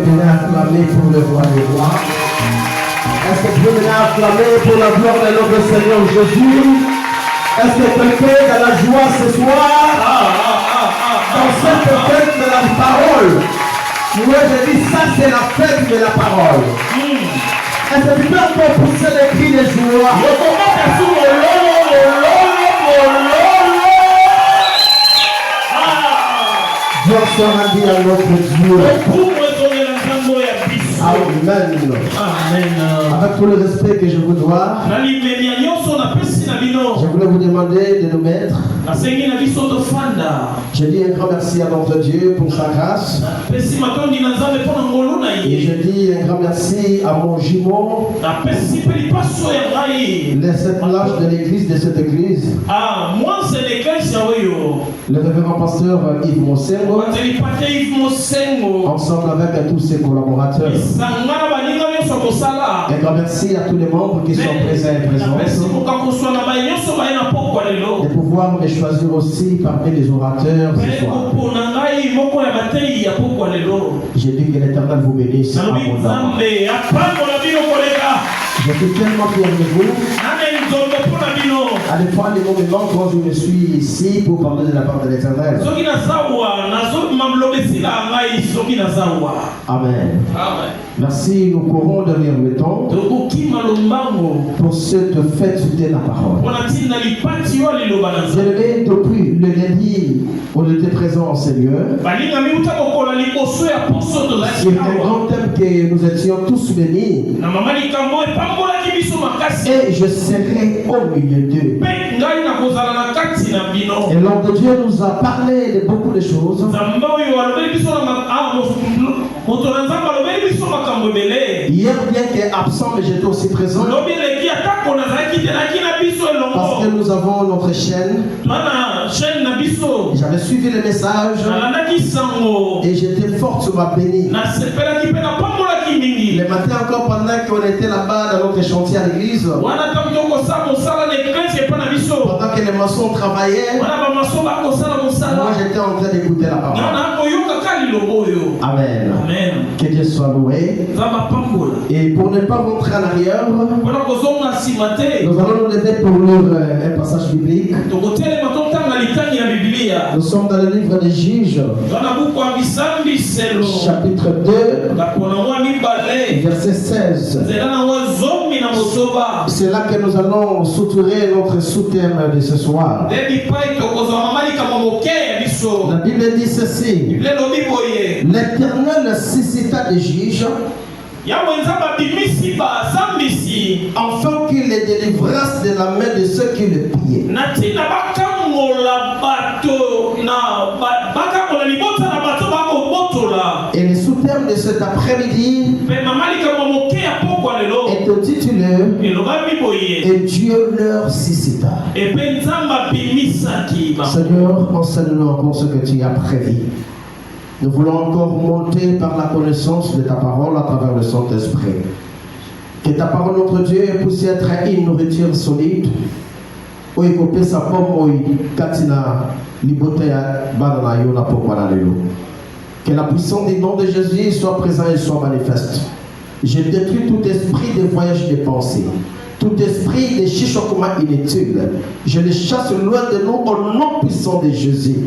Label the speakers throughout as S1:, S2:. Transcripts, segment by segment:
S1: venez acclamer pour le roi des rois? Est-ce que vous venez acclamer pour la gloire de notre Seigneur Jésus? Est-ce que quelqu'un est dans la joie ce soir? Dans cette fête de la parole. Moi je dis ça c'est la fête de la parole. Est-ce que tu peux encore pousser les cris de joie? Dieu sera dit à notre Dieu. Amen. Avec tout le respect que je vous dois, je voulais vous demander de nous mettre. Je dis un grand merci à notre Dieu pour sa grâce. Et je dis un grand merci à mon jumeau, cette l'âge de l'église, de cette église. Le révérend pasteur Yves Mosengo, ensemble avec tous ses collaborateurs. Un grand merci à tous les membres qui sont présents et présents. De pouvoir me choisir aussi parmi les orateurs ce soir. J'ai dit que l'Éternel vous bénisse abondamment. Je suis tellement fier de vous. À des fois, les moments quand je me suis ici pour parler de la part de l'Éternel. Amen. Merci, nous courons derrière le temps pour cette fête de la parole. J'aimerais depuis le lundi, on était présent en Seigneur. C'est un grand thème que nous étions tous bénis. Et je serai au milieu d'eux. Et l'homme de Dieu nous a parlé de beaucoup de choses. Hier, bien qu'il est absent, mais j'étais aussi présent. Parce que nous avons notre chaîne. J'avais suivi le message. Et j'étais fort sur ma bénie. Le matin encore, pendant qu'on était là-bas dans notre chantier à l'église, pendant que les maçons travaillaient, moi j'étais en train d'écouter la parole. Amen. Que Dieu soit loué. Et pour ne pas rentrer en arrière, nous allons nous lever pour lire un passage biblique. Nous sommes dans le livre des Juges, chapitre 2, verset 16. C'est là que nous allons soutirer notre sous-thème de ce soir. La Bible dit ceci: l'Éternel suscita des juges afin qu'il les délivrasse de la main de ceux qui le pillaient. Et le sous-thème de cet après-midi est intitulé Et Dieu leur suscita. Seigneur, enseigne-nous encore ce que tu as prévu. Nous voulons encore monter par la connaissance de ta parole à travers le Saint-Esprit. Que ta parole, notre Dieu, puisse être une nourriture solide. Que la puissance du nom de Jésus soit présente et soit manifeste. Je détruis tout esprit de voyage de pensée, tout esprit de chichokuma inutile. Je les chasse loin de nous au nom puissant de Jésus.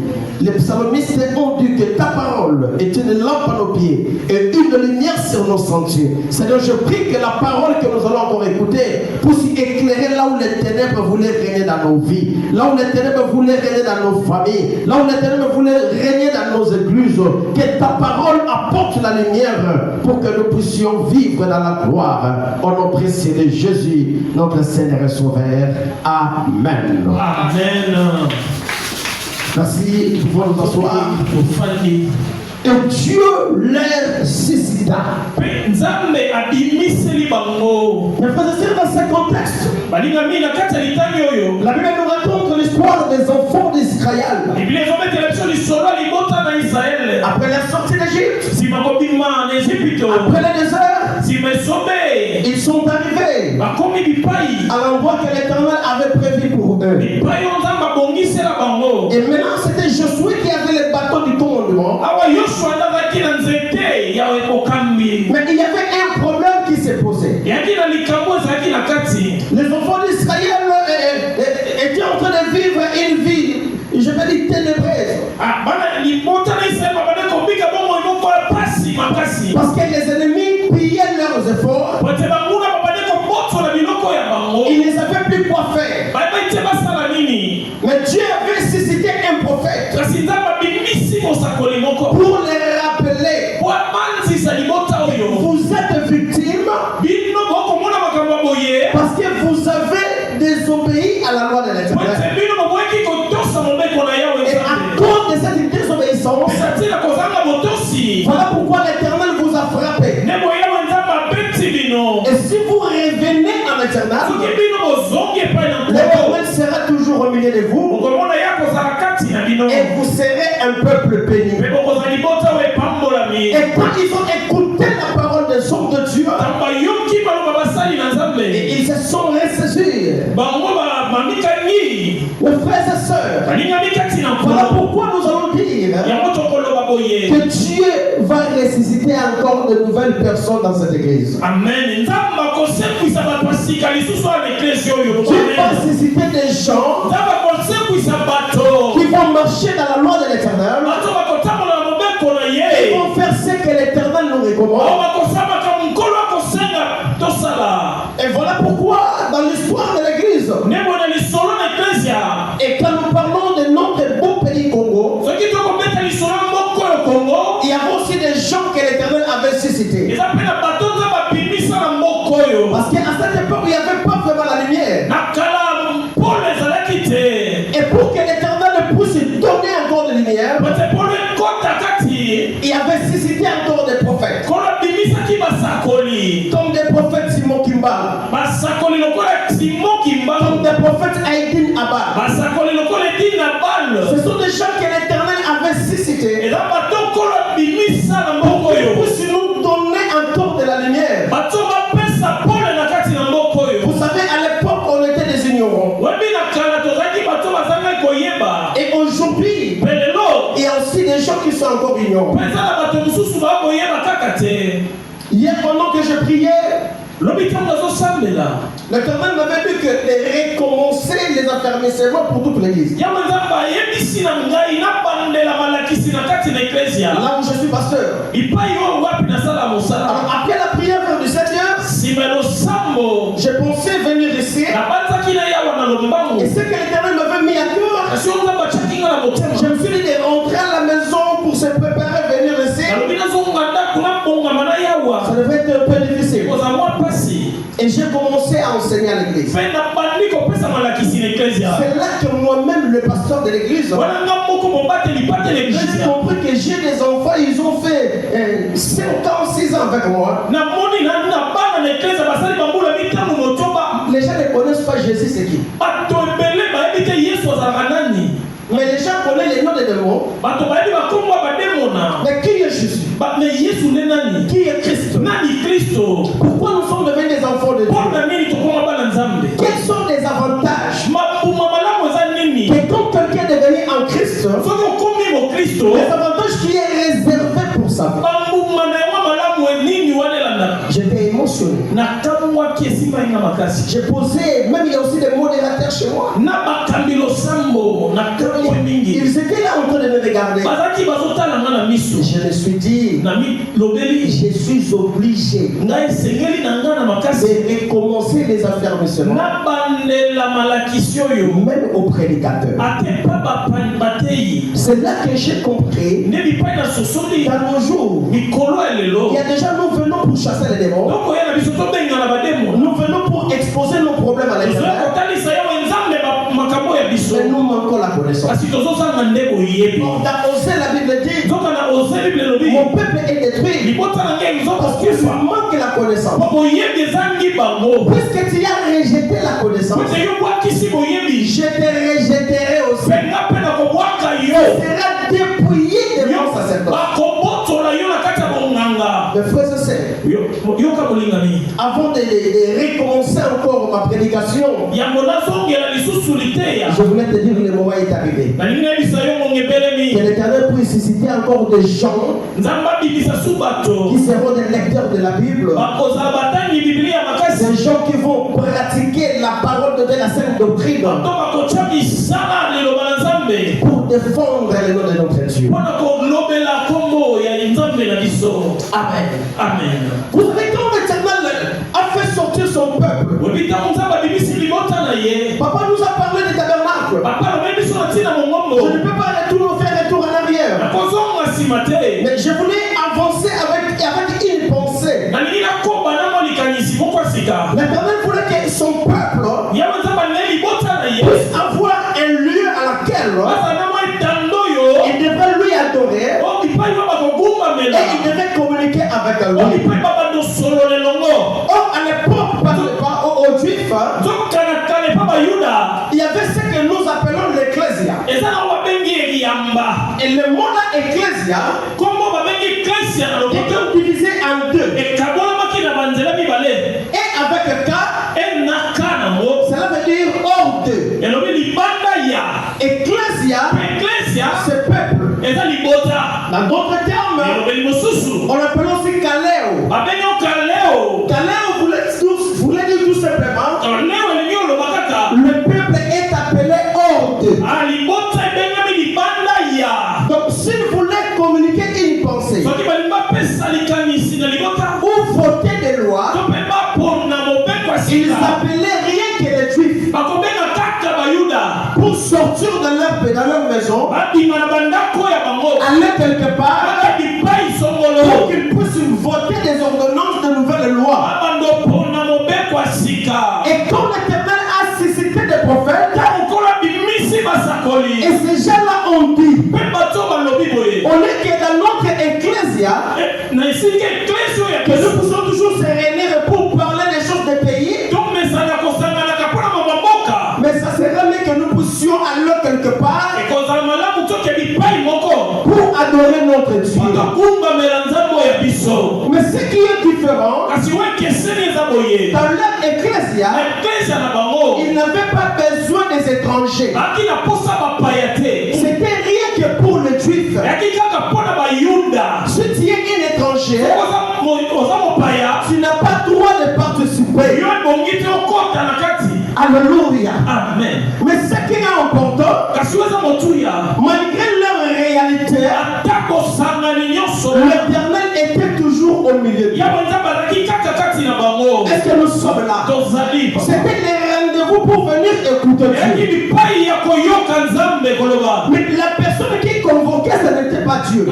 S1: Les psalmistes ont dit que ta parole est une lampe à nos pieds et une lumière sur nos sentiers. Seigneur, je prie que la parole que nous allons encore écouter puisse éclairer là où les ténèbres voulaient régner dans nos vies, là où les ténèbres voulaient régner dans nos familles, là où les ténèbres voulaient régner dans nos églises. Que ta parole apporte la lumière pour que nous puissions vivre dans la gloire. Au nom précieux de Jésus, notre Seigneur et Sauveur. Amen.
S2: Amen.
S1: Merci, nous pouvons nous asseoir. Et Dieu les suscita. Mais frères et sœurs, dans ce contexte, la Bible nous raconte l'histoire des enfants d'Israël. Après la sortie d'Égypte, après le désert, ils sont arrivés à l'endroit que l'Éternel avait prévu pour eux. Et maintenant, c'était Josué qui avait le bâton du commandement. Mais il y avait un problème qui s'est posé. Les enfants d'Israël étaient en train de vivre une vie, je vais dire ténébreuse. Parce que les ennemis pillaient leurs efforts. Ils ne savaient plus quoi faire. Mais Dieu avait suscité un prophète pour les rappeler. Vous êtes victime parce que vous avez désobéi à la loi de l'Éternel. Et à cause de cette désobéissance, voilà pourquoi l'Éternel vous a frappé. Et si vous revenez en Éternel, l'Éternel sera toujours au milieu de vous. Et vous serez un peuple béni. Et quand ils ont écouté la parole des hommes de Dieu, et ils se sont ressaisis. Mes frères et sœurs, voilà pourquoi nous allons dire que Dieu va ressusciter encore de nouvelles personnes dans cette église.
S2: Amen.
S1: Dieu va susciter des gens qui vont marcher dans la loi de l'Éternel. Ils vont faire ce que l'Éternel nous recommande. Et voilà pourquoi dans l'histoire de l'église, et quand nous parlons de notre beau pays Congo, il y a aussi des gens que l'Éternel avait suscités. Parce qu'à cette époque, il n'y avait pas vraiment la lumière. Et pour que l'Éternel puisse donner encore de lumière, il avait suscité encore des prophètes. Comme des prophètes Simon Kimbal. Comme des prophètes Aïdin Abba. Ce sont des gens que l'Éternel avait suscités. Pour qu'ils puissent nous donner encore de la lumière. Vous savez, à l'époque, on était des ignorants. Et aujourd'hui, il y a aussi des gens qui sont encore ignorants. Hier, pendant que je priais, l'Éternel m'avait dit que de recommencer les affermissements pour toute l'église. Là où je suis pasteur. Alors après la prière vers 17h, j'ai pensé venir ici. Et ce que l'Éternel m'avait mis à cœur, je me suis dit de rentrer à la maison pour se préparer à venir ici. Ça devait être un peu difficile. Et j'ai commencé à enseigner à l'église. C'est là que moi-même, le pasteur de l'église, j'ai compris que j'ai des enfants, ils ont fait 5 ans, 6 ans avec moi. Les gens ne connaissent pas Jésus, c'est qui? Mais les gens connaissent les noms des démons. Mais qui est Jésus? Qui est Christ? Pourquoi nous sommes devenus des enfants de Dieu? Quels sont les avantages? Que quand quelqu'un est devenu en Christ, les avantages qui est réservé pour sa vie. J'étais émotionné. J'ai posé, même il y a aussi des modérateurs chez moi. Ils étaient là en train de me regarder. Je me suis dit, je suis obligé de recommencer les affermissements. Même au prédicateur. C'est là que j'ai compris. Dans nos jours, il y a déjà nous venons pour chasser les démons. Nous venons pour exposer nos problèmes à l'Éternel. Mais nous manquons la connaissance. Dans Osée, la Bible dit, mon peuple est détruit parce qu'il manque la connaissance. Puisque tu as rejeté la connaissance, je te rejetterai aussi. Tu seras dépouillé de mon sacerdoce. Mes frères et sœurs, avant de recommencer encore ma prédication, je voulais te dire que le moment est arrivé. Que l'Éternel puisse susciter encore des gens qui seront des lecteurs de la Bible, des gens qui vont pratiquer la parole de Dieu, la sainte doctrine, pour défendre le nom de notre Dieu. Amen.
S2: Amen.
S1: Vous savez, quand l'Éternel a fait sortir son peuple, Papa nous a parlé des tabernacles. Je ne peux pas faire retour en arrière. Mais je voulais avancer avec une pensée. L'Éternel voulait que son peuple puisse avoir un lieu à laquelle il devrait lui adorer et il devrait communiquer avec lui. Or, à l'époque, aux Juifs, il y avait ce que nous appelons l'Ecclésia. Et le mot Ecclésia était divisé en deux. Et avec K, cela veut dire hors d'eux. Ecclésia, c'est peuple. Dans d'autres termes, on l'appelle aussi Kaleo. Kaleo voulait dire tout simplement le peuple est appelé hors d'eux. Donc s'il voulait communiquer une pensée ou voter des lois, ils appelaient rien que les Juifs pour sortir de leur maison, aller quelque part pour qu'ils puissent voter des ordonnances de nouvelles lois. Et quand l'Éternel a suscité des prophètes, et ces gens-là ont dit, on est que dans notre ecclésia, que nous pouvons toujours se réunir pour parler des choses des pays, mais ça serait mieux que nous puissions aller quelque part pour adorer notre Dieu. Mais ce qui est différent, dans leur ecclésia, ils n'avaient pas besoin des étrangers. C'était rien que pour les Juifs. Si tu es un étranger, tu n'as pas droit de participer. Alléluia.
S2: Amen.
S1: Mais ce qui est important, malgré leur réalité, l'Éternel était toujours au milieu. Est-ce que nous sommes là? C'était les rendez-vous pour venir écouter Dieu. Mais la personne qui convoquait, ce n'était pas Dieu.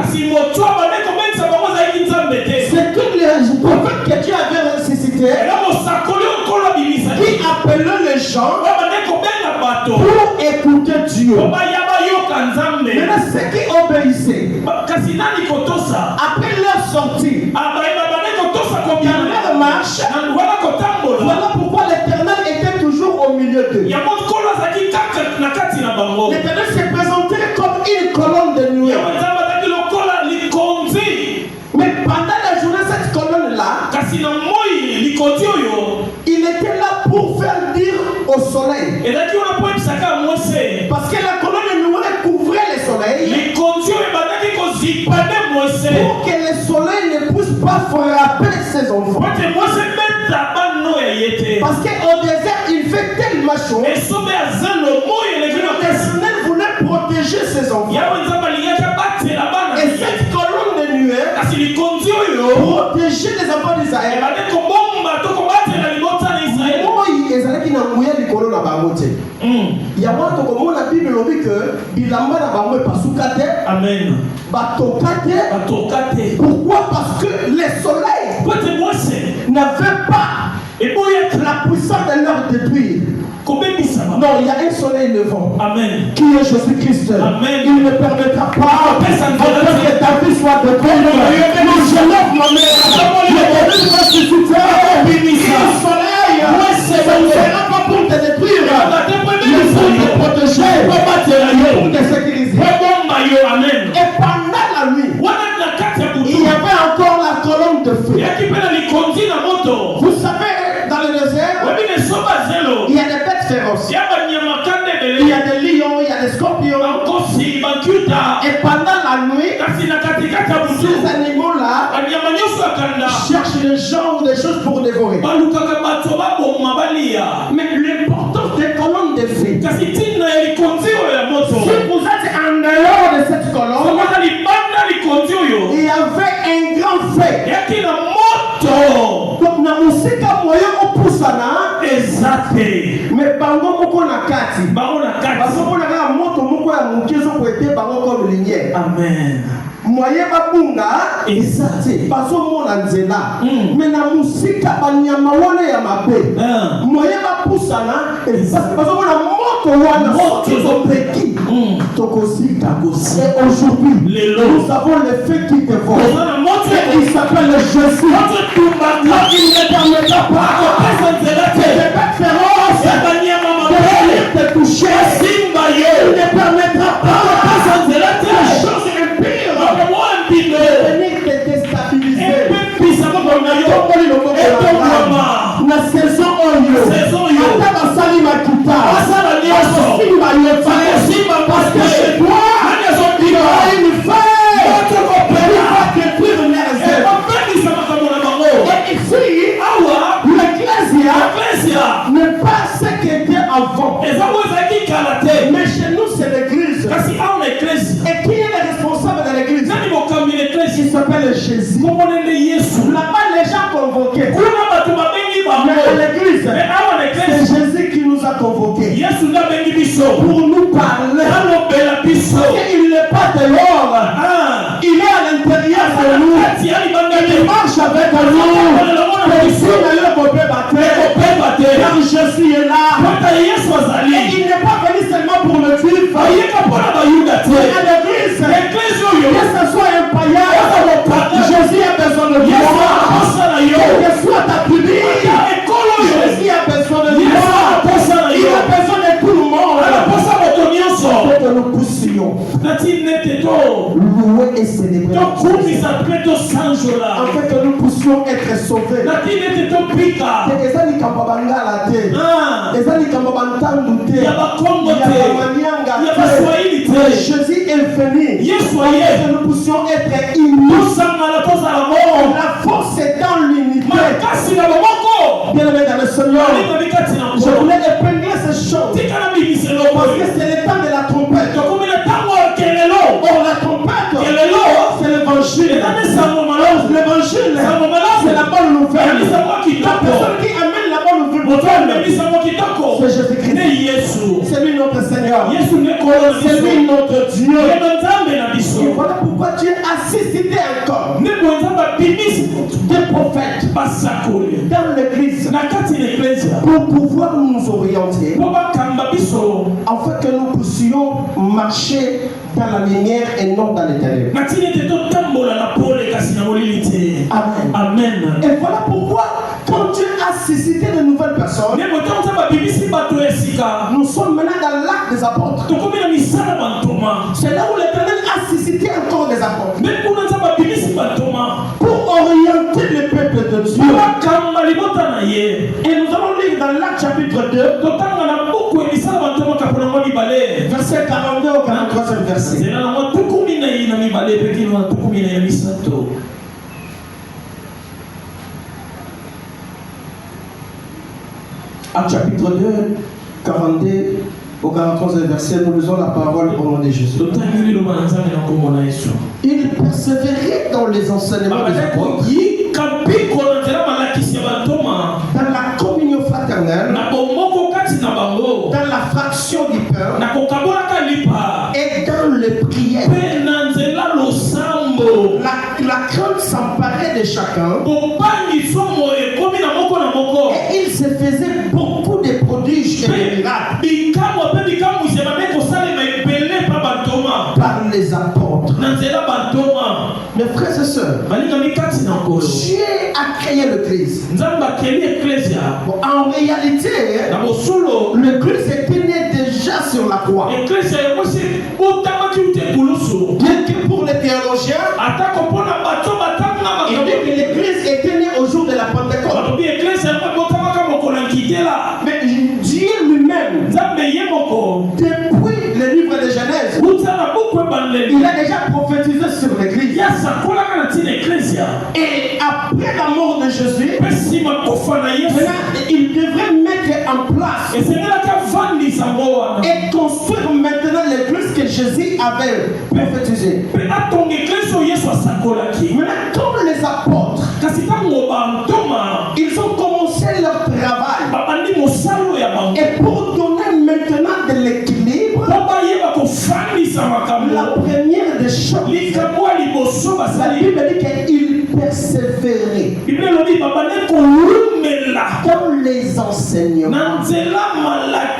S1: C'est tous les prophètes que Dieu avait ressuscités qui appelaient les gens pour écouter Dieu. Maintenant, ceux qui obéissaient, après leur sortie, dans leur marche, voilà pourquoi l'Éternel était toujours au milieu d'eux. L'Éternel s'est présenté comme une colonne de nuée. Mais pendant la journée, cette colonne-là, il était là pour faire dire au soleil. Parce que la colonne de nuée couvrait le soleil. Pour que le soleil ne puisse pas frapper ses enfants. Parce qu'au désert, il fait tellement chaud. Le Seigneur voulait protéger ses enfants. Et cette colonne de nuée protégeait les enfants d'Israël.
S2: Amen.
S1: Pourquoi? Parce que le soleil n'avait pas la puissance de leur détruire. Non, il y a un soleil levant.
S2: Amen.
S1: Qui est Jésus-Christ.
S2: Amen.
S1: Il ne permettra pas que ta vie soit détruite. Non, je lève ma main. Le soleil ne sera pas pour te détruire. Il faut te protéger, pour te sécuriser. Et pendant la nuit, il y avait encore la colonne de feu. Vous savez, dans le désert, il y a des bêtes féroces. Il y a des lions, il y a des scorpions. Et pendant la nuit, ces animaux-là cherchent des gens ou des choses pour dévorer. Mais l'importance des colonnes de feu, si vous êtes en dehors de cette colonne, il y avait un grand feu. Donc, na musika moyo opusana exacte. Mais bango moko na kati. Parce qu'on a un moto moko ya mukezo ko ete bango ko lumière. Amen. Moye babunga exacte. Parce qu'on a nzela. Mais na musika banyama wana ya mabe. Moye bapusana exacte. Parce qu'on a moto wana moto peki. Tokosika. Et aujourd'hui, nous avons le feu qui dévore. Et il s'appelle le Jésus. Donc il ne permettra pas que les bêtes féroces te toucher. Il ne permettra pas que les choses impures venir te déstabiliser. La saison parce que chez toi, il y a une fête. Il va détruire les réserves. Et ici, l'Ecclésia n'est pas ce qu'elle était avant. Mais chez nous, c'est l'Église. Et qui est le responsable de l'Église? Il s'appelle Jésus. Là-bas, les gens convoqués. Mais à l'Église, c'est Jésus qui nous a convoqués. Pour nous parler. Parce qu'il n'est pas dehors. Il est à l'intérieur de nous. Il marche avec nous. Car Jésus est là. Et il n'est pas venu seulement pour le vivre. À l'église, que ce soit un païen, Jésus a besoin de toi. Que ce soit ta publique, Jésus a besoin de toi. Il a besoin de tout le monde. Pour que nous puissions louer et célébrer. En fait, que nous puissions être sauvés. Jésus est venu pour que nous puissions être unis. La force est dans l'unité. Bien aimé dans le Seigneur, je voulais épingler ces choses parce que c'est le temps de la trompette. Or la trompette, c'est l'évangile. L'évangile, c'est la bonne nouvelle. La personne qui amène la bonne nouvelle, c'est Jésus-Christ. C'est lui notre Seigneur. C'est lui notre Dieu. Et voilà pourquoi Dieu a suscité encore des prophètes dans l'église pour pouvoir nous orienter, afin que nous puissions marcher dans la lumière et non dans les ténèbres. Amen. Amen. Et voilà pourquoi, quand Dieu a suscité de nouvelles personnes, nous sommes maintenant dans l'acte des apôtres. C'est là où l'Éternel a suscité encore des apôtres pour orienter le peuple de Dieu. Et nous allons lire dans l'Acte chapitre 2, verset 42 au 43e verset. Acte chapitre 2, 42 au 43e verset, nous lisons la parole au nom de Jésus. Il persévérait dans les enseignements des apôtres, dans la communion fraternelle, dans la fraction du pain et dans les prières. La crainte s'emparait de chacun et il se faisait beaucoup de prodiges et de miracles par les apôtres. Mes frères et sœurs, Dieu a créé l'église. Bon, en réalité, l'église était née déjà sur la croix. Bien que pour les théologiens, il dit que l'église était née au jour de la Pentecôte. Mais Dieu lui-même, depuis le livre de Genèse, il a déjà prophétisé sur l'église. Et après la mort de Jésus, il devrait mettre en place et construire maintenant l'église que Jésus avait prophétisée. Maintenant, comme les apôtres, ils ont commencé leur travail. Et pour donner maintenant de l'équilibre, la première des choses, la Bible dit qu'il persévérait dans les enseignements.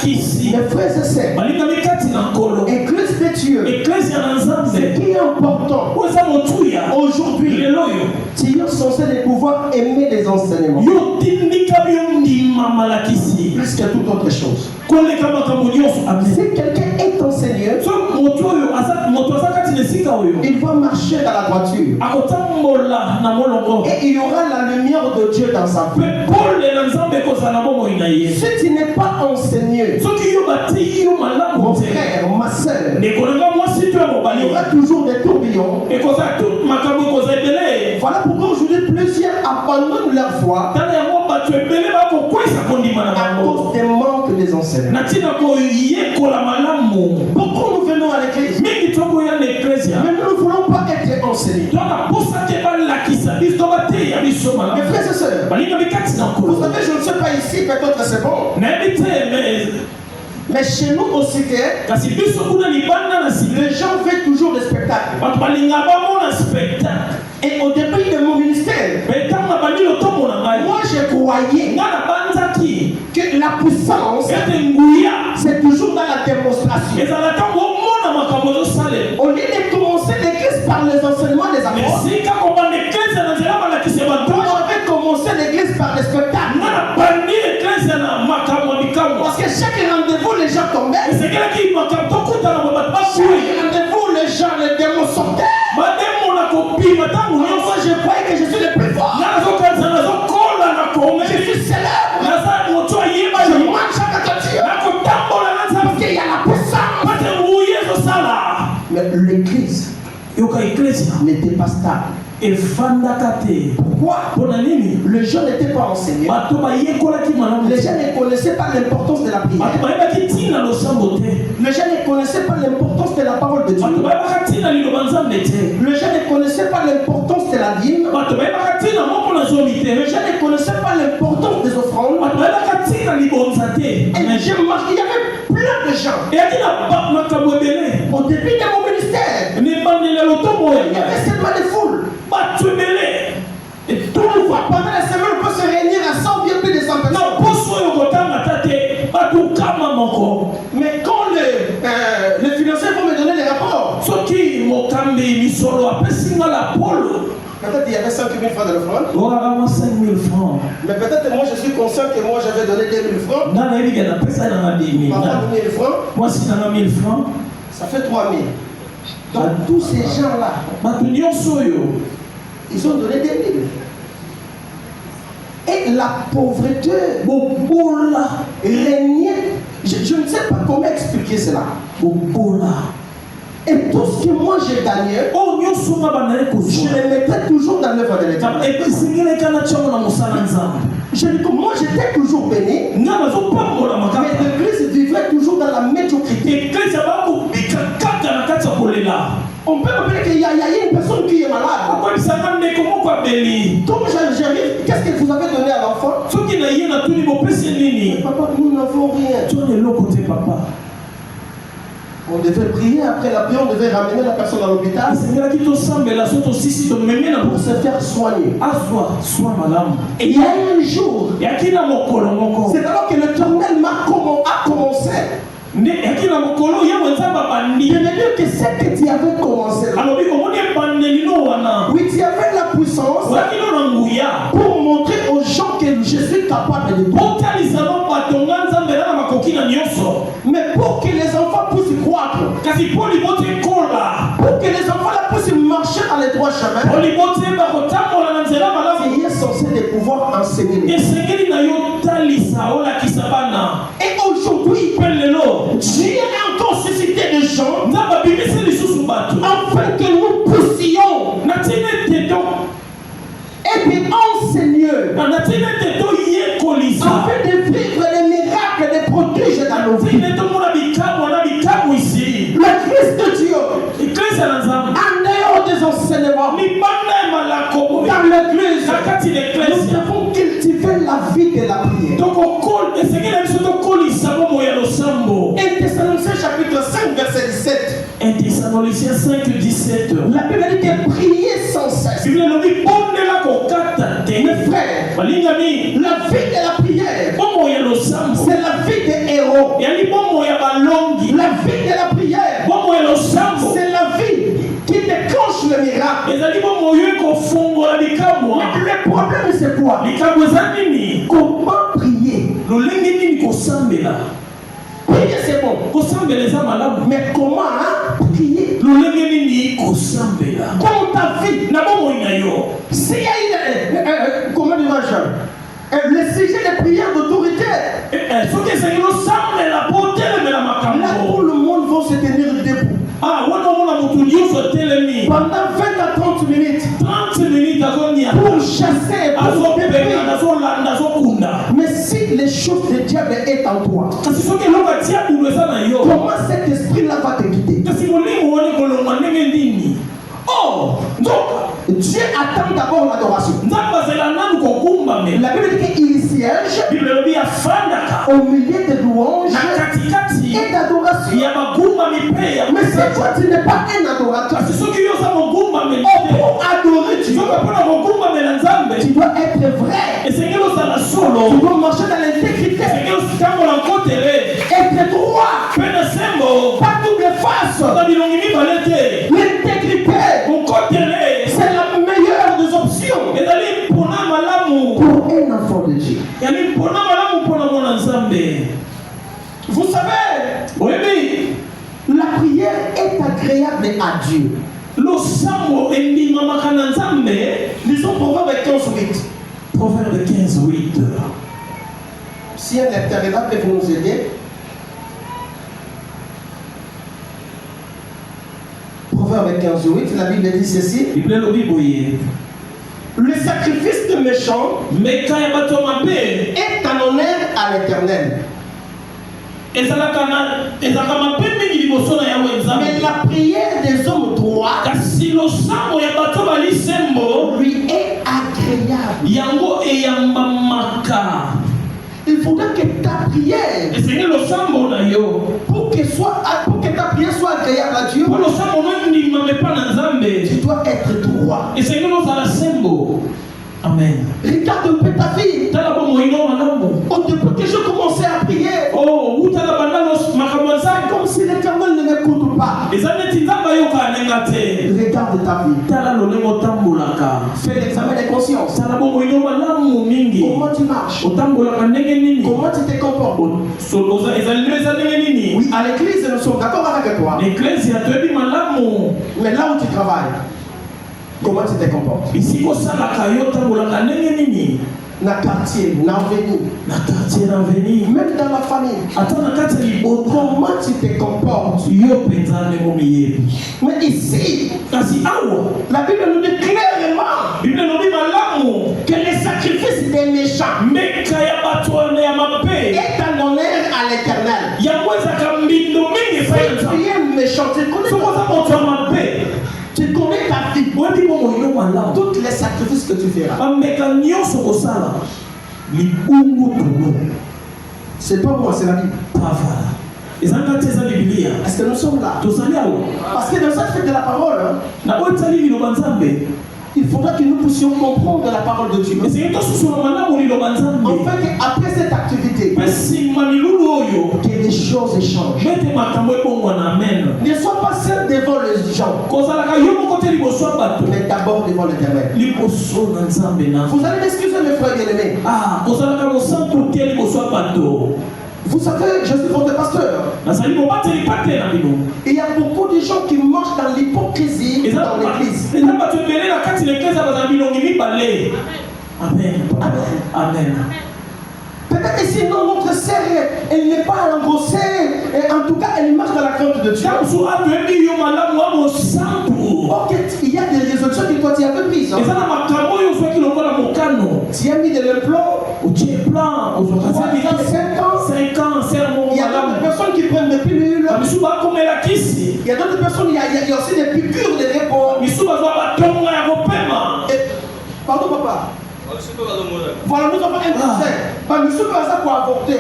S1: Mes frères et sœurs, Église de Dieu, ce qui est important aujourd'hui, tu es censé pouvoir aimer les enseignements plus que toute autre chose. Si quelqu'un est enseigné, il va marcher dans la droiture et il y aura la lumière de Dieu dans sa vie. Si tu n'es pas enseigné, mon frère, ma soeur, il y aura toujours des tourbillons. Voilà pourquoi aujourd'hui plusieurs abandonnent leur foi à cause des manques des enseignements. Pourquoi nous venons à l'église? Mais nous ne voulons pas être enseignés. Mes frères et sœurs, vous savez, je ne sais pas ici, peut-être c'est bon. Mais chez nous aussi, les gens veulent toujours des spectacles. Et au début de mon ministère, moi je croyais que la puissance, c'est toujours dans la démonstration. Au lieu de commencer l'église par les enseignements des apôtres, moi j'avais commencé l'église par les spectacles. Parce que chaque rendez-vous, les gens tombaient. Chaque rendez-vous, les gens, les démons sortaient. Moi, je croyais que je suis le plus fort. Je suis célèbre. Je mange chaque voiture. Parce qu'il y a la puissance. Mais l'église n'était pas stable. Pourquoi? Les gens n'étaient pas enseignés. Les gens ne connaissaient pas l'importance de la prière. Les gens ne connaissaient pas l'importance de la parole de Dieu. Les gens ne connaissaient pas l'importance de la dîme. Les gens ne connaissaient pas l'importance des offrandes. Et j'ai remarqué qu'il y avait plein de gens. Au début de mon ministère, il y avait seulement des foules. Et tout le fois, pendant la semaine, on peut se réunir à 100 bien plus de 100 personnes. Mais quand les financiers vont me donner les rapports, peut-être il y avait 5 000 francs de l'offrande. Mais peut-être moi je suis conscient que moi j'avais donné 2 000 francs. Papa 2 000 francs.
S3: Moi si dans 1000 francs,
S1: ça fait 3 000. Donc tous ces gens-là, ils ont donné 2 000. Et la pauvreté régnait. Je ne sais pas comment expliquer cela. Et tout ce que moi j'ai gagné, je le mettais toujours dans l'œuvre de l'État. Je dis que moi j'étais toujours béni, mais l'église vivait toujours dans la médiocrité. On peut me dire qu'il y a une personne qui est malade. Donc j'arrive, qu'est-ce que vous avez donné à l'enfant? Papa, nous n'avons rien. On devait prier, après la prière, on devait ramener la personne à l'hôpital pour se faire soigner. Et il y a un jour, c'est alors que le tournel a commencé. Je veux dire que ce que tu avais commencé là, oui, tu avais la puissance pour montrer aux gens que je suis capable de tout. Mais pour que les enfants puissent croître, pour que les enfants là puissent marcher dans les droits chemins, tu es censé de pouvoir enseigner. Et aujourd'hui, Dieu a encore suscité des gens afin que nous puissions être enseigneurs, afin de vivre les miracles, des prodiges dans nos vies. Le Christ de Dieu, en dehors des enseignements, dans l'église, nous devons cultiver la vie de la prière. Et Thessaloniciens chapitre 5 verset 17.
S2: Un Thessaloniciens 5, 17.
S1: La Bible dit que prier sans cesse. Mes frères, la vie de la prière, c'est la vie des héros. La vie de la prière, c'est la vie qui déclenche le miracle. Mais le problème c'est quoi? Comment prier? Prier c'est bon. Mais comment prier? Comment ta vie? S'il y a comment dirais-je? Le sujet de prière d'autorité. Là tout le monde va se tenir debout. Pendant 20 à 30 minutes. Pour chasser, pour péper. Mais si les choses de diable est en toi, comment cet esprit-là va te quitter? Oh, donc Dieu attend d'abord l'adoration. La Bible dit qu'il siège au milieu de louanges et d'adoration. Mais si toi tu n'es pas un adorateur, pour adorer Dieu, tu dois être vrai. Tu dois marcher dans l'intégrité, être droit, pas double face. L'intégrité, c'est la meilleure des options pour un enfant de Dieu. Vous savez, la prière est agréable à Dieu. Lisons Proverbe 15:8.
S2: Proverbe 15:8.
S1: Si un lecteur est là, peut vous nous aider. Proverbe 15:8, la Bible dit ceci. Le sacrifice de méchant est un honneur à l'Éternel. Mais la prière des hommes droits lui est agréable. Il faudra que ta prière, pour que ta prière soit agréable à Dieu, tu dois être droit.
S2: Amen.
S1: Regarde un peu ta vie. Depuis que je commençais à prier, comme si l'Éternel ne m'écoute pas. Regarde ta vie. Fais l'examen de conscience. Comment tu marches? Comment tu te comportes? Oui, à l'église, nous sommes d'accord avec toi. Mais là où tu travailles, comment tu te comportes? Na quartier, na avenue, même dans la famille. Comment tu te comportes? Mais ici, la Bible nous dit clairement que les sacrifices des méchants est un honneur à l'Éternel. Si tu es méchant, tu connais ta vie. Tous les sacrifices que tu feras. C'est pas moi, c'est la Bible. Est-ce que nous sommes là? Parce que dans cette fête de la parole, il faudra que nous puissions comprendre la parole de Dieu. Enfin, qu'après cette activité, que les choses choses changent. Ne sois pas seul devant les gens, mais d'abord devant l'Éternel. Vous allez m'excuser, mes frères bien-aimés. Vous savez, je suis votre pasteur. Il y a beaucoup de gens qui marchent dans l'hypocrisie dans l'église.
S2: Amen. Amen.
S1: Peut-être ici, non, notre sœur, elle n'est pas engrossée. En tout cas, elle marche dans la crainte de Dieu. Ok, il y a des résolutions que toi tu avais prises. Hein? Tu as mis de l'implant. Tu es plan. 5 ans. Il y a d'autres personnes qui prennent des pilules. Il y a d'autres personnes, il y a aussi des piqûres de repos. Pardon, papa. Voilà, nous avons un conseil. Nous sommes ça pour avorter.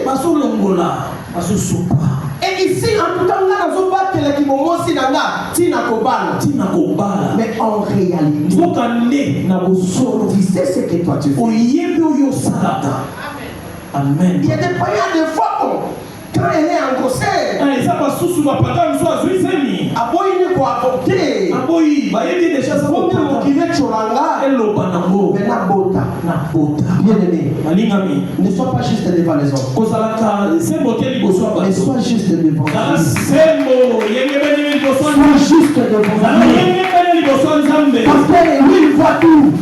S1: Et ici, en tout cas, nous avons battu les Kimomosi Nanga, Tina Kobala. Mais en réalité, tu sais ce que toi tu fais.
S2: Amen.
S1: Il y a des païens de fois, quand elle est engrossée, aboyini pour avorter. Bien aimé, ne sois pas juste devant les autres, mais sois juste devant parce que lui il voit tout.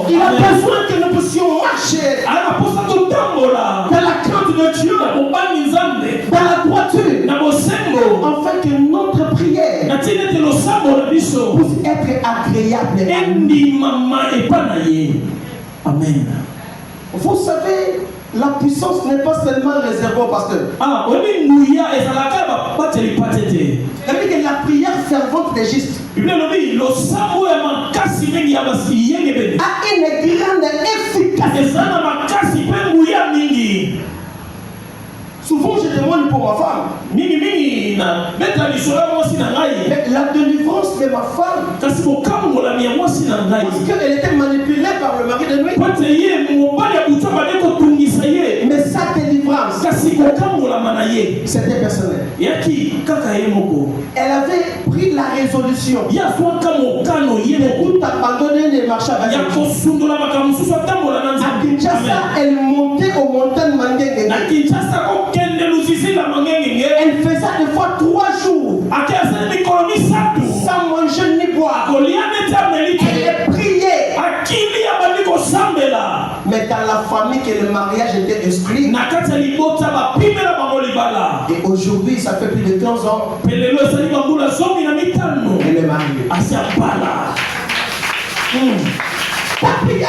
S1: Il a besoin que nous puissions marcher dans la crainte de Dieu, dans la droiture, afin que notre prière puisse être agréable.
S2: Amen.
S1: Vous savez, la puissance n'est pas seulement réservée au pasteur. C'est-à-dire que la prière fervente des justes a une grande efficacité. Souvent je demande pour ma femme. Mais la délivrance de ma femme, parce qu'elle était manipulée par le mari de nuit. Mais sa délivrance, c'était personnel. Elle avait pris la résolution de tout abandonner les marchés à Kinshasa, elle montait aux montagnes Mangenge. Elle faisait des fois 3 jours sans manger ni boire. Elle priait. Mais dans la famille que le mariage était exclu. Et aujourd'hui, ça fait plus de 15 ans. Elle est mariée. Ta prière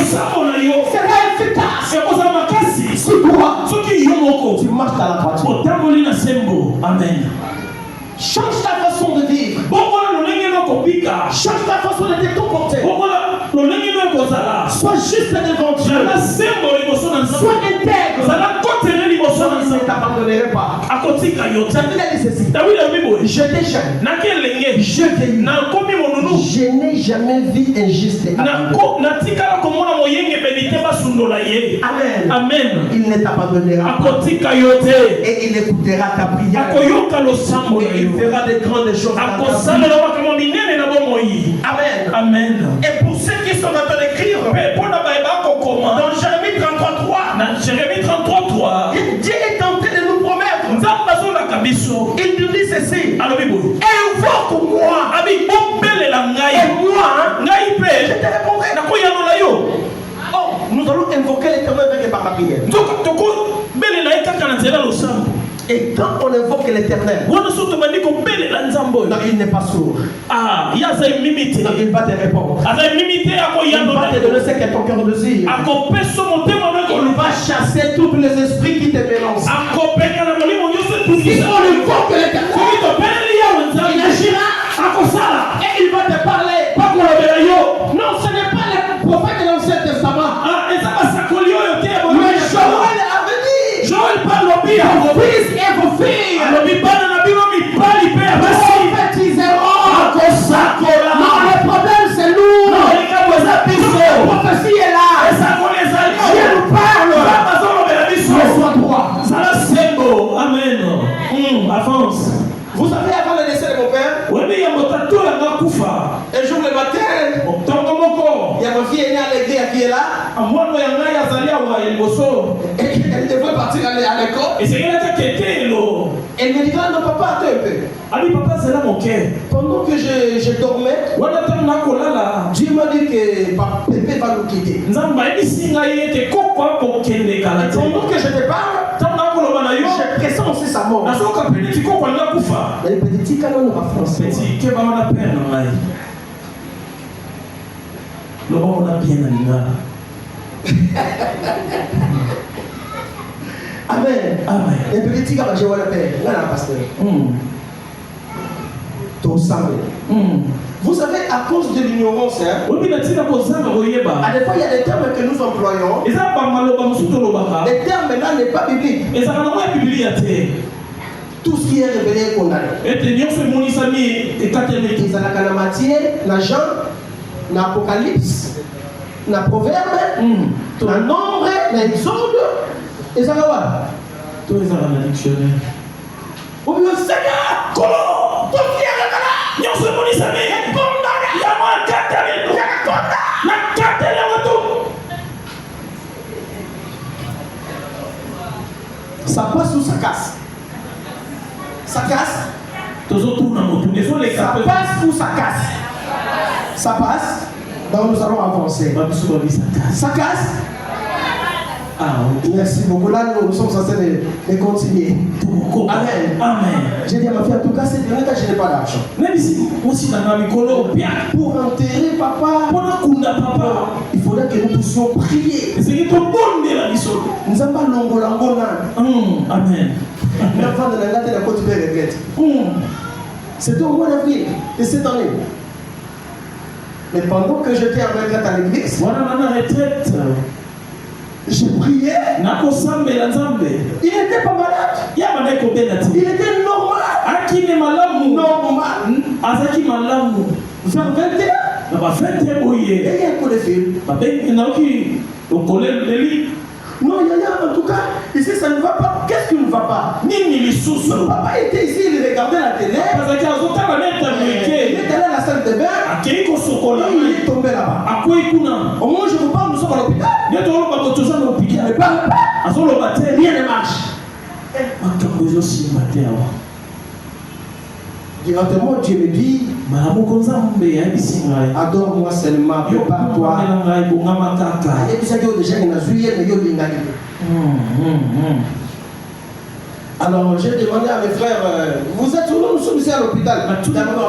S1: sera efficace. Si toi, tu marches dans la droiture.
S2: Amen.
S1: Change ta façon de vivre. Change ta façon de te comporter. Sois juste devant Dieu. Sois intègre. Je ne t'abandonnerai pas. David a dit ceci. J'étais jeune. Je n'ai jamais vu injuste. Amen.
S2: Amen.
S1: Il ne t'abandonnera pas. Et il écoutera ta prière. Et il fera des grandes choses. Amen.
S2: Amen.
S1: Et pour ceux qui sont en train d'écrire, dans Jérémie 33:3, Dieu est en train de nous promettre. Il nous dit ceci. Invoque-moi. Et moi, je te répondrai. Oh, nous allons invoquer l'Éternel par la prière. Et quand on invoque l'Éternel, il n'est pas sourd. Donc il va te répondre. Il va te donner ce que ton cœur désire. Il va chasser tous les esprits qui te mélangent. Si on invoque l'Éternel, il agira et il va te parler. Non, ce n'est pas le prophète de l'Ancien Testament. Mais Joël avait dit, Joël parle au bien, vos fils et vos filles prophétiseront. Non, le problème c'est nous. La prophétie est là. Dieu nous parle. Mais sois droit.
S2: Amen.
S1: Elle devait partir à l'école. Elle me dit, non, papa, attends un peu. Pendant que je dormais, Dieu m'a dit que Pépé va nous quitter. Pendant que je te parle, je pressens aussi sa mort. Mais le petit canon va français. Amen.
S2: Amen.
S1: Le petit canon, je vois le père. Là, là, pasteur. Ton sang. Vous savez, à cause de l'ignorance, à des fois, il y a des termes que nous employons. Les termes maintenant n'est pas biblique. Tout ce qui est révélé est condamné. Ils ont la matière, la Jean, l'Apocalypse, la Proverbe, la Nombre, l'Exode, et ça va voir.
S2: Tout les dans le dictionnaire.
S1: Au milieu, Seigneur, tout ce qui est révélé. Ça passe ou ça casse? Ça casse? Ça passe ou ça casse? Ça passe? Donc nous allons avancer. Ça casse? Ah, merci beaucoup. Là, nous sommes censés les continuer. Amen.
S2: Amen.
S1: J'ai dit à ma fille, en tout cas, c'est dernier cas, je n'ai pas d'argent.
S2: Même si aussi dans la micro,
S1: pour enterrer papa, il faudrait que nous puissions prier. Nous avons pas l'ongolangona.
S2: Amen.
S1: L'enfant de la gâte de la côte de regrette. C'était au mois d'avril de cette année. Mais pendant que j'étais en retraite à l'église, je priais. Il n'était pas malade. Il était normal. Normal. Vers 21. Et il y a un coup de fil. Non, en tout cas, ici ça ne va pas. Qu'est-ce qui ne va pas? Papa était ici, il regardait la télé. Il était allé à la salle de bain. Il est tombé là-bas. Au moment où je vous parle, nous sommes à l'hôpital. Mais pas, rien ne marche. Directement, Dieu me dit, adore-moi seulement, prépare-toi. Et puis ça dit déjà qu'il y a juillet, mais il y a. Alors j'ai demandé à mes frères, vous êtes où? Nous sommes ici à l'hôpital.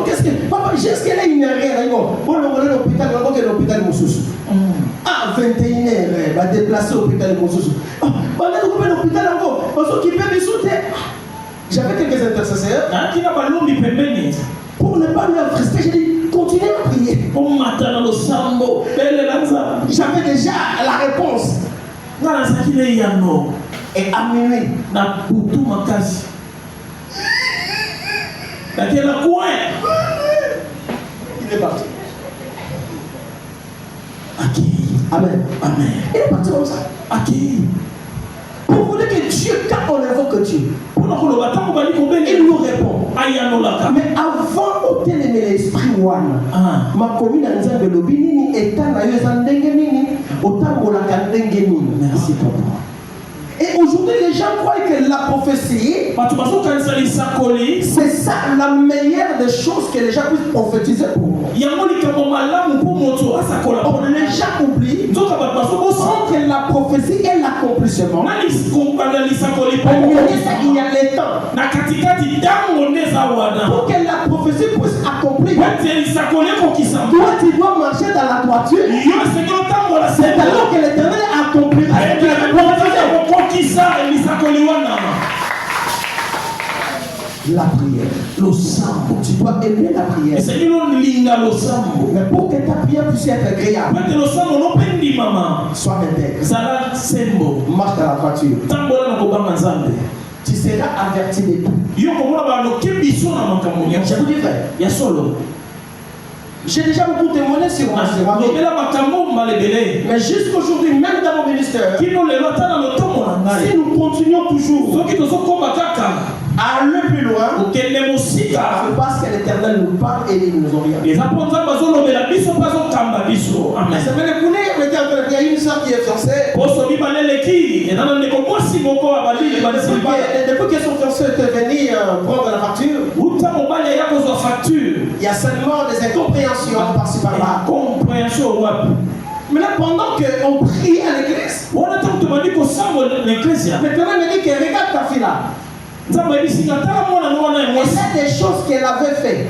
S1: Qu'est-ce que papa, est-ce qu'elle est une rien? On l'a envoyé à l'hôpital, on l'a l'hôpital Moussous. Ah, 21h, va déplacer l'hôpital Moussous. On a trouvé l'hôpital encore. On s'occupait de sauter. J'avais quelques intercesseurs. Pour ne pas lui affrister, j'ai dit, continuez à prier. J'avais déjà la réponse. Et à minuit, il est parti. Amen.
S2: Amen.
S1: Il est parti comme ça. Pour vous dire que Dieu, quand on invoque Dieu, il nous répond. Mais avant d'obtenir l'esprit one, ma commune a dit que le Bénin est un merci papa. Et aujourd'hui, les gens croient que la prophétie, c'est ça la meilleure des choses que les gens puissent prophétiser pour nous. On les gens oublient que la prophétie est l'accomplissement. Il y a les temps. Pour que la prophétie puisse accomplir, toi tu dois marcher dans la droiture. C'est alors que l'Éternel accomplira. La prière, le sang, tu dois aimer la prière. Mais pour que ta prière puisse être agréable, sois intègre, marche dans la droiture. Tu seras averti de tout. Je vous dis vrai. J'ai déjà beaucoup témoigné sur moi. Mais jusqu'aujourd'hui, même dans mon ministère, si nous continuons toujours aller plus loin.
S2: C'est
S1: Parce que l'Éternel nous parle et il nous oriente.
S2: Amen.
S1: Ça veut dire qu'il y a une soeur qui est fiancée. Depuis que son fiancé était venu prendre la facture, il y a seulement des incompréhensions par-ci par-là. Mais là, pendant qu'on prie à l'église, l'Éternel me dit que regarde ta fille là. Et c'est des choses qu'elle avait fait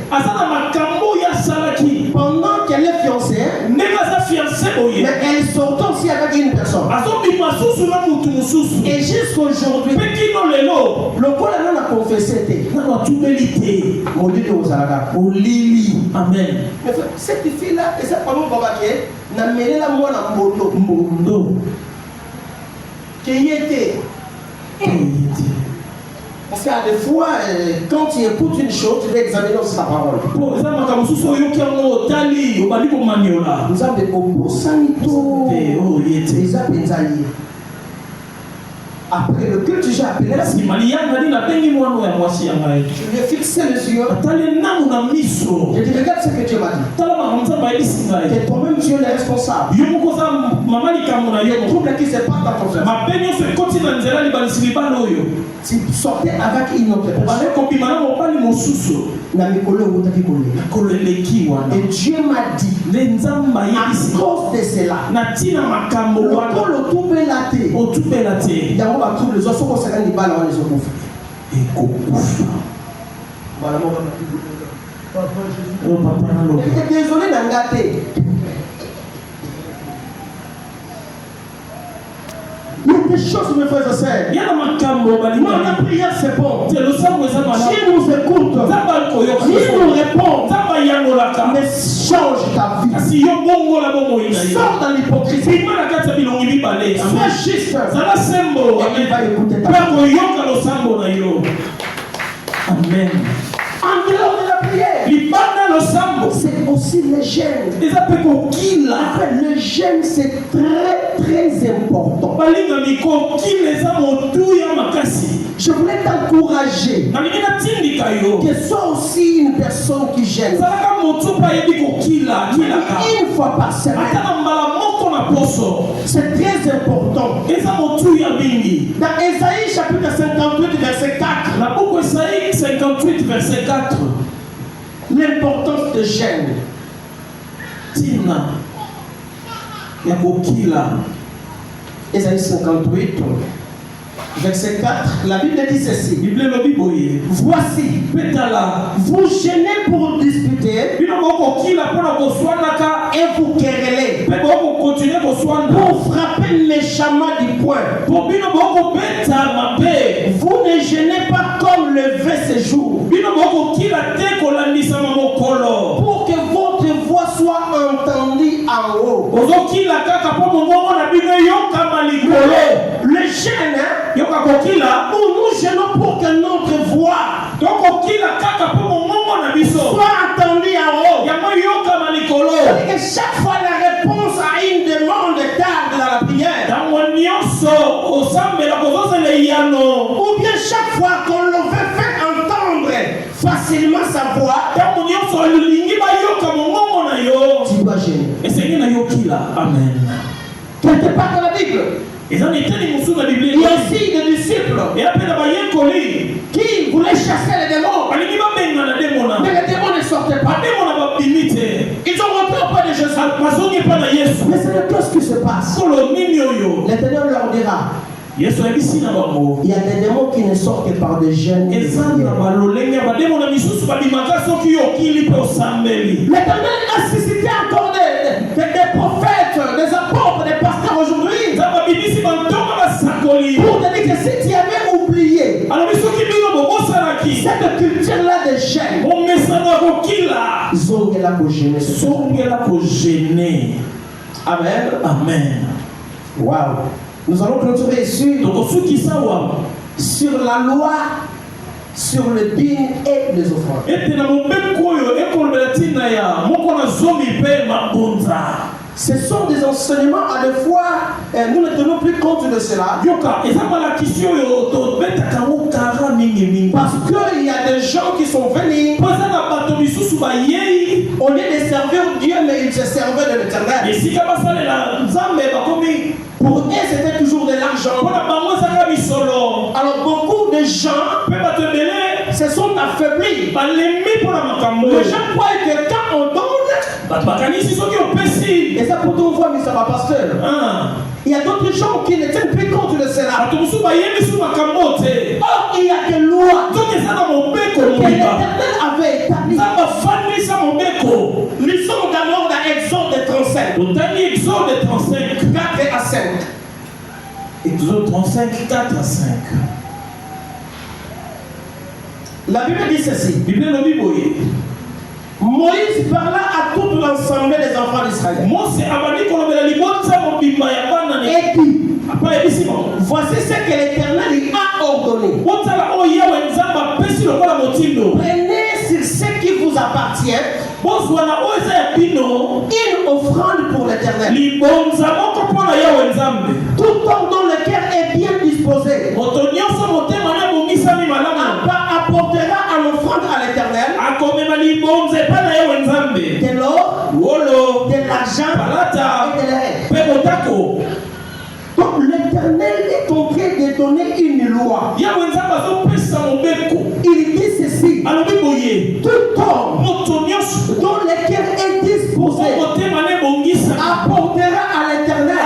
S1: pendant qu'elle est fiancée, mais elle sortait aussi avec une personne. Et jusqu'aujourd'hui, le quoi elle a confessé.
S2: Amen.
S1: Mais cette fille là, et cette femme n'a mené la moi dans Mondo. Qui y était. Parce qu'à des fois, quand tu écoutes une chose, tu dois examiner aussi sa parole. Nous avons des propos sanito. Les appels. Après le culte, j'ai appelé la je lui ai fixé les yeux. J'ai dit, regarde ce que Dieu m'a dit. Que toi-même tu es le responsable. Il y a un trouble qui se passe dans ton frère. Tu sortais avec une autre personne. Et Dieu m'a dit, à cause de cela, le trouble est laté. Les oiseaux qu'on s'est rendu balles, les autres. Désolé d'en gâter. Il y a des choses, mes frères et sœurs. Non, la prière c'est bon. Dieu nous écoute. Dieu nous répond. Mais change ta vie. Sors dans l'hypocrisie. Sois juste. Et il va écouter ta vie.
S2: Amen.
S1: En dehors de la prière, c'est aussi le jeûne. Le jeûne c'est très très important. Je voulais t'encourager que sois aussi une personne qui gêne. Une fois par semaine. C'est très important. Dans Ésaïe chapitre 58 verset 4. L'importance de jeûne. Ésaïe 58 verset 4, la Bible dit ceci. Voici, vous gênez pour discuter et vous querellez pour frapper méchamment du poing. Vous ne gênez pas comme le vrai séjour pour que votre voix soit entendue en haut. Le jeûne, nous nous gênons pour que notre voix soit entendue en haut. Et chaque fois la réponse à une demande tarde dans la prière, ou bien chaque fois qu'on le veut faire entendre facilement sa voix, tu dois gêner.
S2: Amen.
S1: Quelque part dans la Bible, il y a aussi des disciples qui voulaient chasser les démons. Mais les démons ne sortaient pas. Ils ont rentré auprès de Jésus. Mais c'est le plus ce qui se passe. L'Éternel leur dira, il y a des démons qui ne sortent que par des jeunes. L'Éternel a suscité encore des prophètes, des apôtres, des pasteurs aujourd'hui. Pour te dire que si tu avais oublié cette culture-là de jeûne, zongela pour gêner. Amen.
S2: Amen.
S1: Wow. Nous allons clôturer sur la loi, sur le dîme et les offrandes. Ce sont des enseignements à la fois, nous ne tenons plus compte compte de cela. Parce qu'il y a des gens qui sont venus. Au lieu de servir Dieu, mais ils se servaient de l'Éternel. Pour eux, c'était toujours de l'argent. Alors beaucoup de gens se sont affaiblis. Les gens croient que quand on donne, et ça pour tout voir, mais ça va pasteur. Il y a d'autres gens qui ne tiennent plus compte de cela. Or, il y a des lois que l'Éternel avait établies. Lisons d'abord dans Exode 35. 4 à 5.
S2: Exode 35, 4 à 5.
S1: La Bible dit ceci. Moïse parla à toute l'ensemble des enfants d'Israël. Et dit, voici ce que l'Éternel lui a ordonné. Prenez sur ce qui vous appartient une offrande pour l'Éternel. Tout homme dont le cœur est bien disposé apportera en offrande à l'Éternel de l'or, de l'argent et de l'air. Donc l'Éternel est en train de donner une loi. Il dit ceci: tout homme dont le cœur est disposé apportera à l'Éternel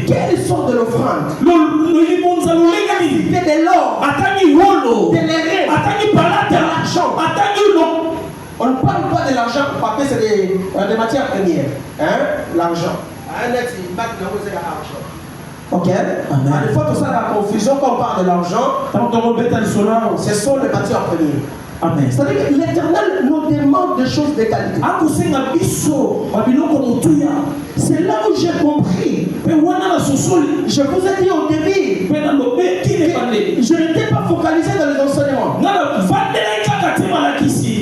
S1: quelle sorte de l'offrande? De l'or, de l'air, de l'argent. On ne parle pas de l'argent parce que c'est des matières premières. L'argent. Ok. Des fois, tout ça, la confusion quand on parle de l'argent, ce sont les matières premières.
S2: Amen.
S1: C'est-à-dire que l'Éternel nous demande des choses de qualité. C'est là où j'ai compris. Je vous ai dit au début, je n'étais pas focalisé dans les enseignements.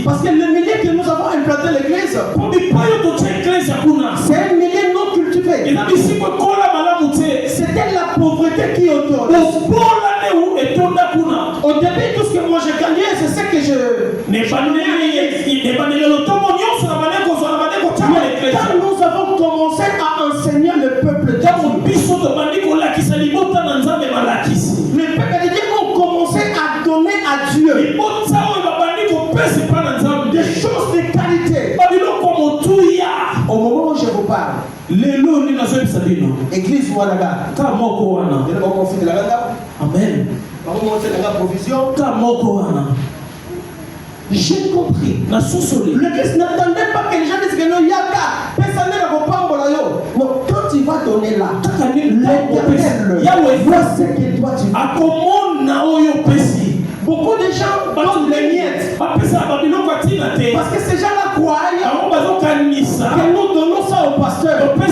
S1: Parce que le milieu que nous avons implanté l'église, c'est un milieu non cultivé. C'était la pauvreté qui autorise. Au début, tout ce que moi j'ai gagné, c'est ce que je... Quand nous avons commencé à enseigner le peuple de Dieu, les peuples de Dieu ont commencé à donner à Dieu des choses de qualité. Au moment où je vous parle, église Ouanaga, amen. J'ai compris. L'église n'attendait pas que les gens disent que non, yaka. Non, quand tu vas donner là, l'Éternel voit ce que toi tu veux. Beaucoup de gens donnent les miettes. Parce que ces gens-là croient que nous donnons ça au pasteur. On ne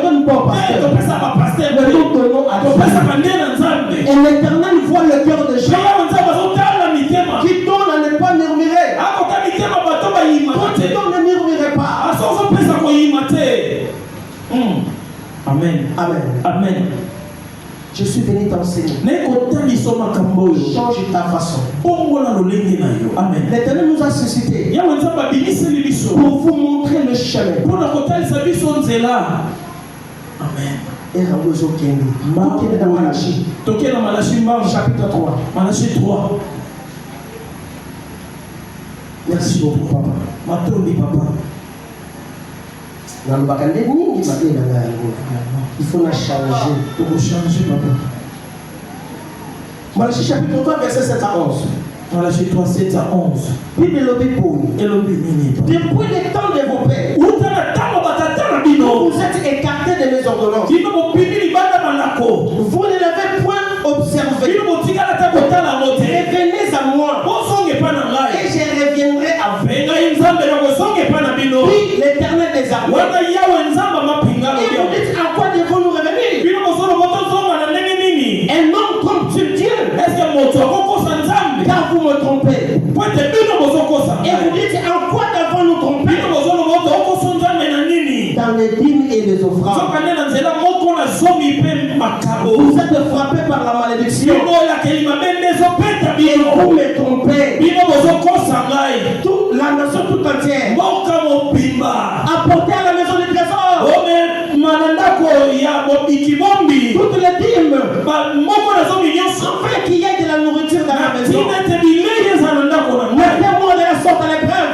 S1: donne pas au pasteur. Mais nous donnons à Dieu. Et l'Éternel voit le cœur des gens qui donnent à ne pas murmurer. Quand tu donnes, ne murmurez pas.
S2: Amen.
S1: Amen.
S2: Amen.
S1: Je suis venu t'enseigner. Change ta façon.
S2: Amen.
S1: L'Éternel nous a suscité pour vous montrer le chemin.
S2: Amen.
S1: Et Rambozo Kemi. Dans Malachi. Chapitre 3.
S2: Malachi 3.
S1: Merci beaucoup, papa.
S2: Papa.
S1: Il faut la changer.
S2: Papa.
S1: Malachi chapitre 3, verset 7 à 11.
S2: Malachi 3, 7 à 11.
S1: Depuis le temps de vos pères, vous êtes écartés de mes ordonnances. Vous ne l'avez point observé. Revenez à moi. Et je reviendrai à vous. Puis l'Éternel des armées. Et vous dites, à quoi devons-nous revenir? Un homme trompe-t-il Dieu? Car vous me trompez. Et vous dites, en quoi devons-nous tromper? Dans les dîmes et les offrandes. Vous êtes frappé par la malédiction. Et vous me trompez. Toute la nation tout entière. Apportez à la maison du trésor toutes les dîmes. Afin qu'il y ait de la nourriture dans la maison. Mettez-moi de la sorte à l'épreuve.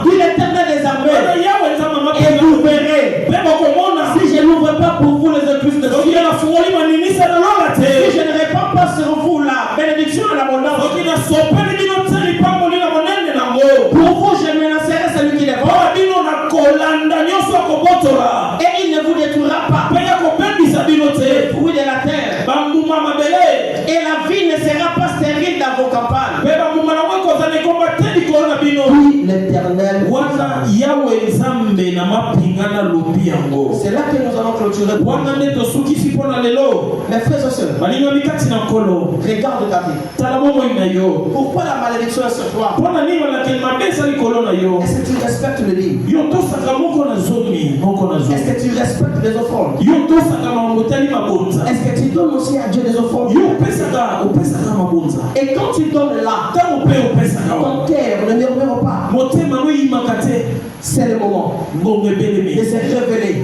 S1: Dit l'Éternel des armées. Et vous verrez. Si je n'ouvre pas pour vous les écluses de ciel. Si je ne répands pas sur vous la bénédiction et l'abondance. Pour vous, je menacerai celui qui les vole. Et il ne vous détruira pas. Le fruit de la terre. Et la vie ne sera pas stérile dans vos campagnes. Oui, l'Éternel. C'est là que nous allons clôturer. Mes frères et sœurs, regarde ta vie. Pourquoi la malédiction est sur toi? Est-ce que tu respectes le livre? Est-ce que tu respectes les offrandes? Est-ce que tu donnes aussi à Dieu des offrandes? Et quand tu donnes là, ton cœur ne murmure pas. C'est le moment de se révéler.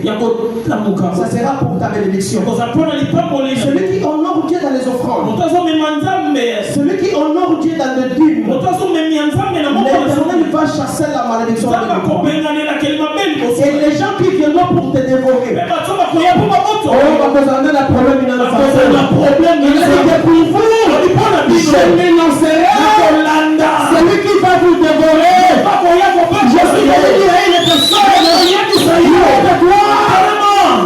S1: Ça sera pour ta bénédiction. Celui qui honore Dieu dans les offrandes, celui qui honore Dieu dans le dîme, l'Éternel va chasser la malédiction. Et les gens qui viendront pour te dévorer, on va vous amener la problème inalcançable. Pour vous, je m'énoncerai celui qui va vous dévorer. Je suis venu à une personne de toi.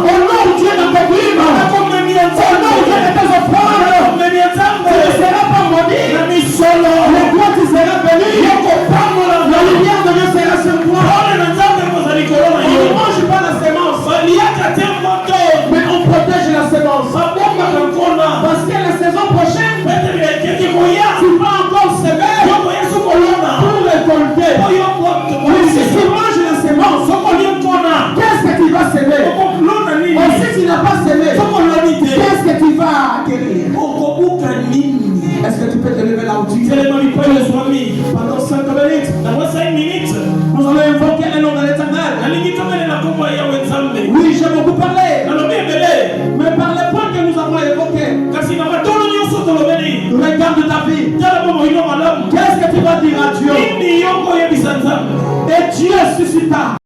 S1: Honore Dieu dans ta vie. Honore Dieu dans tes offrandes. Tu ne seras pas maudit. Le toi tu seras béni. La lumière de Dieu sera sur toi. On ne mange pas la sémence, mais on protège la sémence. Parce que la saison prochaine, tu vas encore s'aimer pour récolter. Mais si tu manges la sémence, qu'est-ce que tu vas s'aimer? Et si tu n'as pas s'aimé, qu'est-ce que tu vas acquérir? Est-ce que tu peux te lever là où tu es? Pendant 5 minutes, nous allons invoquer le nom de l'Éternel. Oui, j'ai beaucoup parlé. Mais par les points que nous avons évoqués, regarde ta vie. Qu'est-ce que tu vas dire à Dieu? Et Dieu suscita